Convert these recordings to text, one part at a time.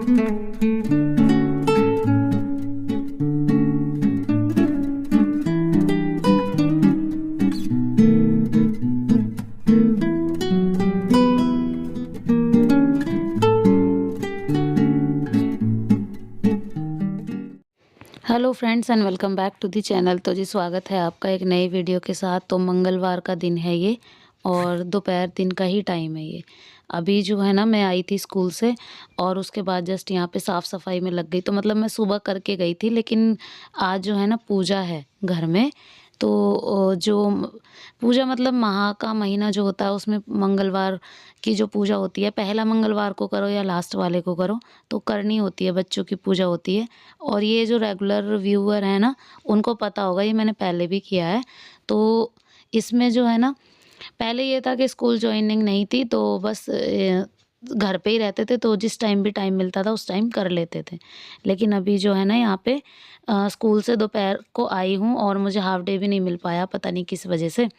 Hello friends and welcome back to the channel. तो जी स्वागत है आपका एक नई वीडियो के साथ। तो मंगलवार का दिन है ये और दोपहर दिन का ही टाइम है ये। अभी जो है ना मैं आई थी स्कूल से और उसके बाद जस्ट यहाँ पे साफ़ सफाई में लग गई। तो मतलब मैं सुबह करके गई थी, लेकिन आज जो है ना पूजा है घर में। तो पूजा मतलब माह का महीना जो होता है उसमें मंगलवार की जो पूजा होती है, पहला मंगलवार को करो या लास्ट वाले को करो, तो करनी होती है, बच्चों की पूजा होती है। और ये जो रेगुलर व्यूअर है ना, उनको पता होगा, ये मैंने पहले भी किया है। तो इसमें जो है ना, पहले ये था कि स्कूल जॉइनिंग नहीं थी तो बस घर पे ही रहते थे, तो जिस टाइम भी टाइम मिलता था उस टाइम कर लेते थे। लेकिन अभी जो है ना यहाँ पे स्कूल से दोपहर को आई हूँ और मुझे हाफ डे भी नहीं मिल पाया, पता नहीं किस वजह से।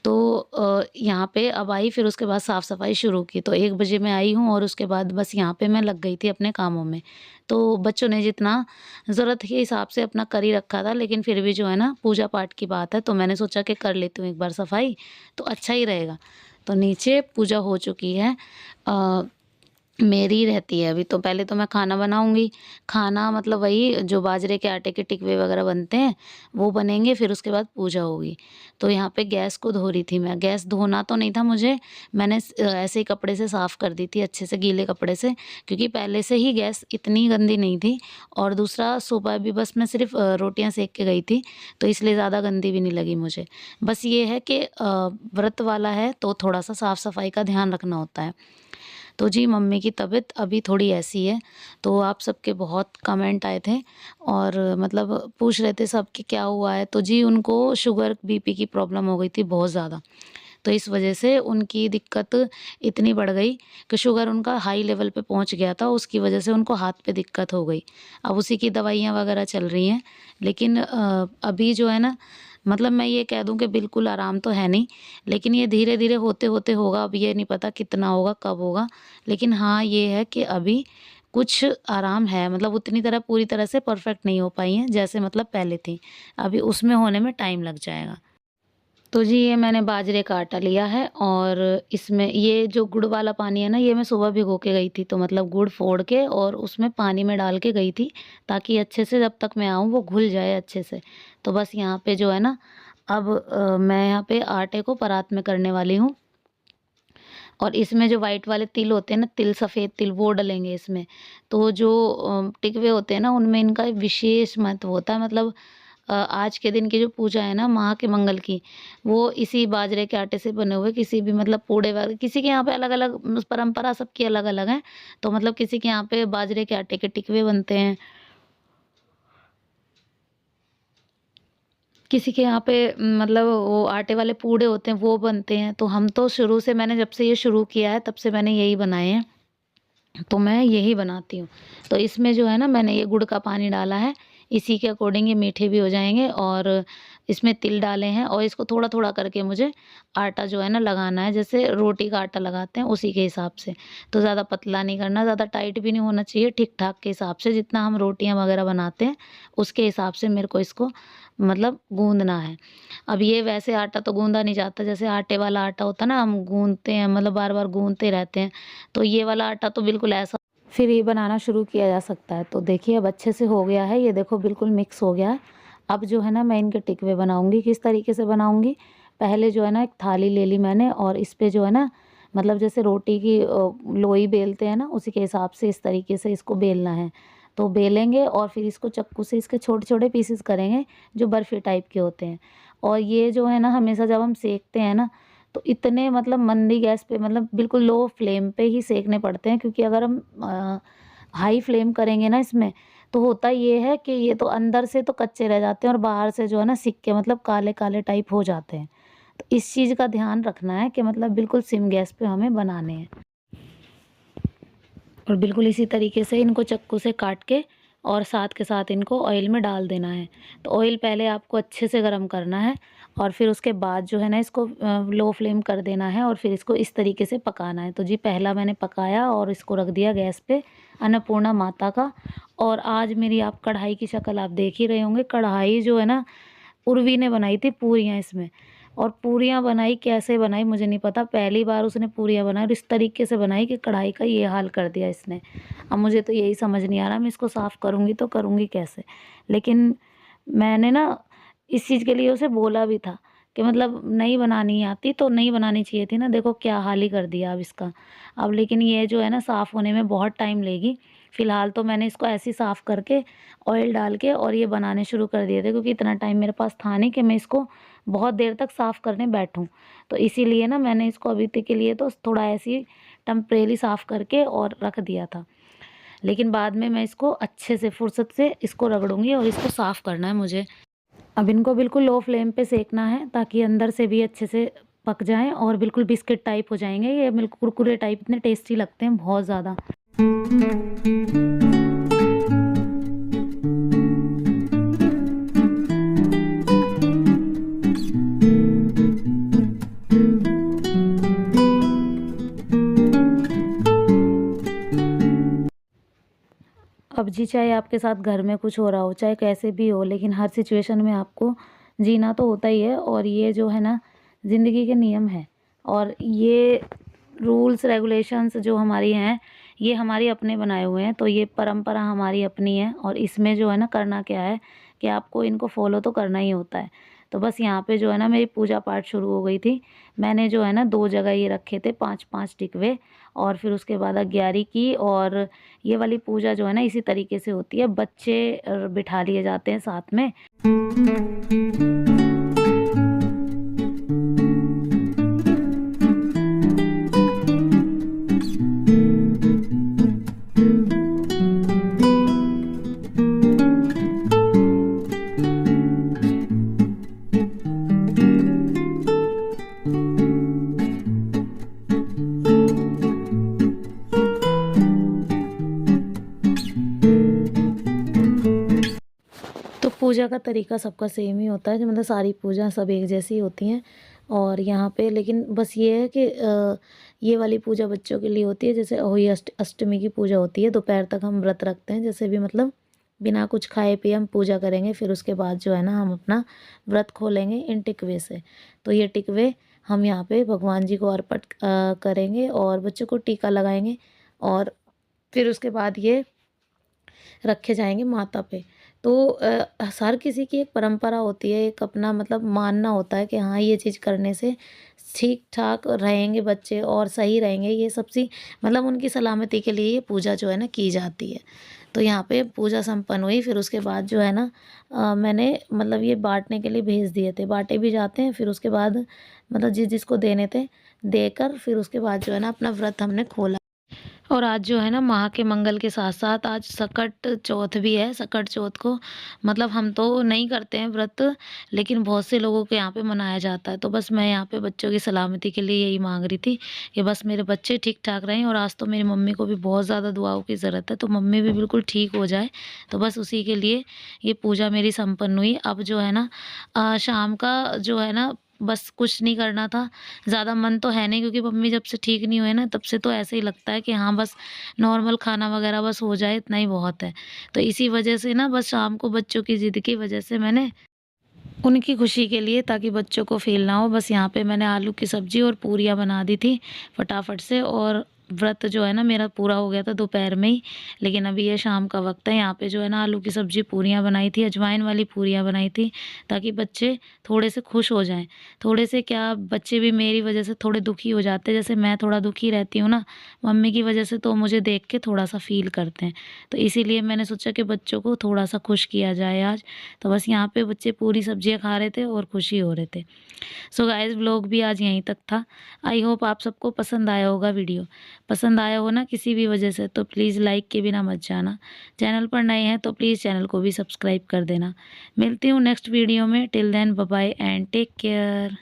तो यहाँ पे अब आई, फिर उसके बाद साफ़-सफ़ाई शुरू की। तो 1 बजे मैं आई हूँ और उसके बाद बस यहाँ पे मैं लग गई थी अपने कामों में। तो बच्चों ने जितना ज़रूरत के हिसाब से अपना कर ही रखा था, लेकिन फिर भी जो है ना पूजा पाठ की बात है तो मैंने सोचा कि कर लेती हूँ एक बार सफ़ाई, तो अच्छा ही रहेगा। तो नीचे पूजा हो चुकी है। अ मेरी रहती है अभी। तो पहले तो मैं खाना बनाऊँगी। खाना मतलब वही जो बाजरे के आटे के टिकवे वग़ैरह बनते हैं, वो बनेंगे, फिर उसके बाद पूजा होगी। तो यहाँ पे गैस को धो रही थी मैं। गैस धोना तो नहीं था मुझे, मैंने ऐसे ही कपड़े से साफ़ कर दी थी अच्छे से, गीले कपड़े से, क्योंकि पहले से ही गैस इतनी गंदी नहीं थी। और दूसरा सुबह भी बस मैं सिर्फ़ रोटियाँ सेक के गई थी, तो इसलिए ज़्यादा गंदी भी नहीं लगी मुझे। बस ये है कि व्रत वाला है तो थोड़ा-सा साफ़-सफ़ाई का ध्यान रखना होता है। तो जी मम्मी की तबीयत अभी थोड़ी ऐसी है। तो आप सबके बहुत कमेंट आए थे और मतलब पूछ रहे थे सब कि क्या हुआ है। तो जी उनको शुगर बीपी की प्रॉब्लम हो गई थी बहुत ज़्यादा। तो इस वजह से उनकी दिक्कत इतनी बढ़ गई कि शुगर उनका हाई लेवल पे पहुंच गया था, उसकी वजह से उनको हाथ पे दिक्कत हो गई। अब उसी की दवाइयाँ वगैरह चल रही हैं, लेकिन अभी जो है ना, मतलब मैं ये कह दूं कि बिल्कुल आराम तो है नहीं, लेकिन ये धीरे धीरे होते होते होगा। अब ये नहीं पता कितना होगा, कब होगा, लेकिन हाँ ये है कि अभी कुछ आराम है। मतलब उतनी तरह पूरी तरह से परफेक्ट नहीं हो पाई हैं जैसे मतलब पहले थी। अभी उसमें होने में टाइम लग जाएगा। तो जी ये मैंने बाजरे का आटा लिया है और इसमें ये जो गुड़ वाला पानी है ना, ये मैं सुबह भिगो के गई थी। तो मतलब गुड़ फोड़ के और उसमें पानी में डाल के गई थी, ताकि अच्छे से जब तक मैं आऊँ वो घुल जाए अच्छे से। तो बस यहाँ पे जो है ना, अब मैं यहाँ पे आटे को परात में करने वाली हूँ। और इसमें जो वाइट वाले तिल होते हैं ना, तिल, सफ़ेद तिल, वो डलेंगे इसमें। तो जो टिकवे होते हैं ना, उनमें इनका एक विशेष महत्व होता है। मतलब आज के दिन की जो पूजा है ना माह के मंगल की, वो इसी बाजरे के आटे से बने हुए किसी भी मतलब पूड़े वगैरह, किसी के यहाँ पे अलग-अलग परंपरा, सबकी अलग-अलग है। तो मतलब किसी के यहाँ पे बाजरे के आटे के टिकवे बनते हैं, किसी के यहाँ पे मतलब वो आटे वाले पूड़े होते हैं वो बनते हैं। तो हम तो शुरू से, मैंने जब से ये शुरू किया है तब से मैंने यही बनाए हैं। तो मैं यही बनाती हूँ। तो इसमें जो है ना, मैंने ये गुड़ का पानी डाला है, इसी के अकॉर्डिंग ये मीठे भी हो जाएँगे। और इसमें तिल डाले हैं और इसको थोड़ा-थोड़ा करके मुझे आटा जो है ना लगाना है, जैसे रोटी का आटा लगाते हैं उसी के हिसाब से। तो ज़्यादा पतला नहीं करना, ज़्यादा टाइट भी नहीं होना चाहिए, ठीक-ठाक के हिसाब से, जितना हम रोटियाँ वग़ैरह बनाते हैं उसके हिसाब से मेरे को इसको मतलब गूँदना है। अब ये वैसे आटा तो गूँधा नहीं जाता, जैसे आटे वाला आटा होता है ना, हम गूँधते हैं, मतलब बार-बार गूँधते रहते हैं। तो ये वाला आटा तो बिल्कुल ऐसा, फिर ये बनाना शुरू किया जा सकता है। तो देखिए अब अच्छे से हो गया है, ये देखो बिल्कुल मिक्स हो गया है। अब जो है ना मैं इनके टिकवे बनाऊँगी। किस तरीके से बनाऊँगी, पहले जो है ना एक थाली ले ली मैंने और इस पे जो है ना, मतलब जैसे रोटी की लोई बेलते हैं ना, उसी के हिसाब से इस तरीके से इसको बेलना है। तो बेलेंगे और फिर इसको चाकू से इसके छोटे-छोटे पीसेस करेंगे, जो बर्फ़ी टाइप के होते हैं। और ये जो है ना, हमेशा जब हम सेकते हैं ना, तो इतने मतलब मंदी गैस पे, मतलब बिल्कुल लो फ्लेम पे ही सेकने पड़ते हैं, क्योंकि अगर हम हाई फ्लेम करेंगे ना इसमें, तो होता ये है कि ये तो अंदर से तो कच्चे रह जाते हैं और बाहर से जो है ना सिक के मतलब काले-काले टाइप हो जाते हैं। तो इस चीज़ का ध्यान रखना है कि मतलब बिल्कुल सिम गैस पे हमें बनाने हैं। और बिल्कुल इसी तरीके से इनको चाकू से काट के और साथ के साथ इनको ऑयल में डाल देना है। तो ऑयल पहले आपको अच्छे से गरम करना है और फिर उसके बाद जो है ना इसको लो फ्लेम कर देना है और फिर इसको इस तरीके से पकाना है। तो जी पहला मैंने पकाया और इसको रख दिया गैस पे अन्नपूर्णा माता का। और आज मेरी आप कढ़ाई की शक्ल आप देख ही रहे होंगे। कढ़ाई जो है ना उर्वी ने बनाई थी पूरियाँ इसमें। और पूरियाँ बनाई कैसे बनाई मुझे नहीं पता, पहली बार उसने पूरियाँ बनाई और इस तरीके से बनाई कि कढ़ाई का ये हाल कर दिया इसने। अब मुझे तो यही समझ नहीं आ रहा मैं इसको साफ़ करूँगी तो करूँगी कैसे। लेकिन मैंने ना इस चीज़ के लिए उसे बोला भी था कि मतलब नहीं बनानी आती तो नहीं बनानी चाहिए थी ना, देखो क्या हाल ही कर दिया अब इसका। अब लेकिन ये जो है ना साफ़ होने में बहुत टाइम लेगी। फ़िलहाल तो मैंने इसको ऐसे ही साफ़ करके ऑयल डाल के और ये बनाने शुरू कर दिए थे, क्योंकि इतना टाइम मेरे पास था नहीं कि मैं इसको बहुत देर तक साफ़ करने बैठूँ। तो इसीलिए ना मैंने इसको अभी तक के लिए तो थोड़ा ऐसे ही टेम्परेरी साफ़ करके और रख दिया था। लेकिन बाद में मैं इसको अच्छे से फुर्सत से इसको रगड़ूंगी और इसको साफ़ करना है मुझे। अब इनको बिल्कुल लो फ्लेम पे सेकना है ताकि अंदर से भी अच्छे से पक जाएं और बिल्कुल बिस्किट टाइप हो जाएंगे। ये बिल्कुल कुरकुरे टाइप इतने टेस्टी लगते हैं बहुत ज़्यादा। अब जी चाहे आपके साथ घर में कुछ हो रहा हो, चाहे कैसे भी हो, लेकिन हर सिचुएशन में आपको जीना तो होता ही है। और ये जो है ना ज़िंदगी के नियम हैं और ये रूल्स रेगुलेशंस जो हमारी हैं ये हमारी अपने बनाए हुए हैं। तो ये परंपरा हमारी अपनी है और इसमें जो है ना करना क्या है कि आपको इनको फॉलो तो करना ही होता है। तो बस यहाँ पे जो है ना मेरी पूजा पाठ शुरू हो गई थी। मैंने जो है ना 2 जगह ये रखे थे 5-5 टिकवे और फिर उसके बाद 11 की। और ये वाली पूजा जो है ना इसी तरीके से होती है, बच्चे बिठा लिए जाते हैं साथ में। तो पूजा का तरीका सबका सेम ही होता है, जो मतलब सारी पूजा सब एक जैसी होती हैं। और यहाँ पे लेकिन बस ये है कि ये वाली पूजा बच्चों के लिए होती है। जैसे अहोई अष्टमी की पूजा होती है, दोपहर तक हम व्रत रखते हैं, जैसे भी मतलब बिना कुछ खाए पिए हम पूजा करेंगे। फिर उसके बाद जो है ना हम अपना व्रत खोलेंगे इन टिकवे से। तो ये टिकवे हम यहाँ पे भगवान जी को अर्पित करेंगे और बच्चों को टीका लगाएंगे और फिर उसके बाद ये रखे जाएंगे माता पे। तो हर किसी की एक परंपरा होती है, एक अपना मतलब मानना होता है कि हाँ ये चीज़ करने से ठीक ठाक रहेंगे बच्चे और सही रहेंगे। ये सबसे मतलब उनकी सलामती के लिए ये पूजा जो है ना की जाती है। तो यहाँ पे पूजा संपन्न हुई। फिर उसके बाद जो है ना मैंने मतलब ये बांटने के लिए भेज दिए थे, बांटे भी जाते हैं। फिर उसके बाद मतलब जिसको देने थे देकर फिर उसके बाद जो है ना अपना व्रत हमने खोला। और आज जो है ना माह के मंगल के साथ साथ आज सकट चौथ भी है। सकट चौथ को मतलब हम तो नहीं करते हैं व्रत, लेकिन बहुत से लोगों के यहाँ पे मनाया जाता है। तो बस मैं यहाँ पे बच्चों की सलामती के लिए यही मांग रही थी कि बस मेरे बच्चे ठीक ठाक रहें। और आज तो मेरी मम्मी को भी बहुत ज़्यादा दुआओं की ज़रूरत है, तो मम्मी भी बिल्कुल ठीक हो जाए। तो बस उसी के लिए ये पूजा मेरी संपन्न हुई। अब जो है ना शाम का जो है ना बस कुछ नहीं करना था। ज़्यादा मन तो है नहीं, क्योंकि मम्मी जब से ठीक नहीं हुए ना तब से तो ऐसे ही लगता है कि हाँ बस नॉर्मल खाना वगैरह बस हो जाए, इतना ही बहुत है। तो इसी वजह से ना बस शाम को बच्चों की ज़िद की वजह से मैंने उनकी खुशी के लिए, ताकि बच्चों को फ़ील ना हो, बस यहाँ पे मैंने आलू की सब्ज़ी और पूरियाँ बना दी थी फटाफट से। और व्रत जो है ना मेरा पूरा हो गया था दोपहर में ही। लेकिन अभी ये शाम का वक्त है। यहाँ पे जो है ना आलू की सब्ज़ी पूरियाँ बनाई थी, अजवाइन वाली पूरियाँ बनाई थी, ताकि बच्चे थोड़े से खुश हो जाएं। थोड़े से क्या, बच्चे भी मेरी वजह से थोड़े दुखी हो जाते हैं, जैसे मैं थोड़ा दुखी रहती हूँ ना मम्मी की वजह से, तो मुझे देख के थोड़ा सा फ़ील करते हैं। तो इसीलिए मैंने सोचा कि बच्चों को थोड़ा सा खुश किया जाए आज। तो बस यहाँ पे बच्चे पूरी सब्जियाँ खा रहे थे और खुशी हो रहे थे। सो गाइस व्लॉग भी आज यहीं तक था। आई होप आप सबको पसंद आया होगा वीडियो। पसंद आया हो ना किसी भी वजह से तो प्लीज़ लाइक के बिना मत जाना। चैनल पर नए हैं तो प्लीज़ चैनल को भी सब्सक्राइब कर देना। मिलती हूँ नेक्स्ट वीडियो में। Till then bye bye and take care.